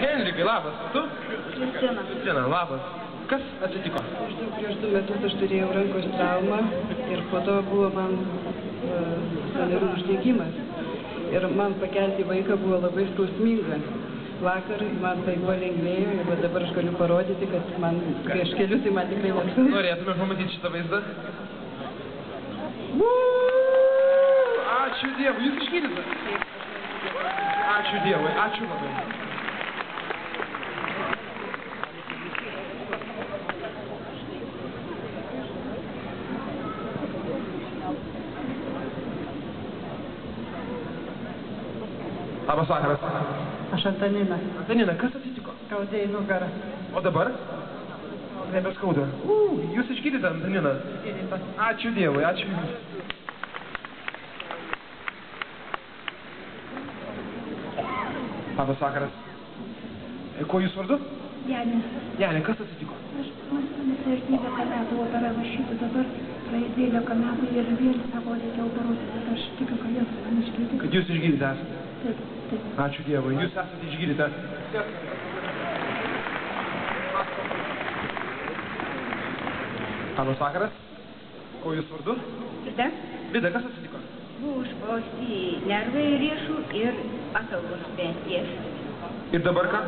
Henrikai, labas. Tu? Kristina. Kristina, labas. Kas atsitiko? Prieš 2 metus aš turėjau rankos traumą ir po to buvo man sąnarių uždegimas. Ir man pakelti vaiką buvo labai skausminga. Vakar man tai palengvėjo ir dabar aš galiu parodyti, kad man, kai aš keliu, tai man tikrai neskauda. Norėtume pamatyti šitą vaizdą. Ačiū Dievui, jūs išgydytas. Ačiū Dievui, ačiū labai. Labas vakaras. Aš Antanina. Antanina, kas atsitiko? Skaudė į nugarą. O dabar? Nebeskauda. Jūs išgydyta, Antanina. Ačiū Dievui, ačiū Jums. Labas vakaras. Kuo Jūs vardu? Janė. Janė, kas atsitiko? Aš prieš 12 metų operavo šitą, dabar praeis 12 metų ir vėl sako, reikia operuoti, bet aš tikiu, kad jūs man išgydyti. Kad Jūs išgydyta esate? Taip, taip. Ačiū Dievui, Jūs esate išgydyta. Labas vakaras. Kuo Jūs vardu? Vida, Vida, kas atsitiko? buvo užspausti nervai riešų ir ataugos penties. Ir dabar ką?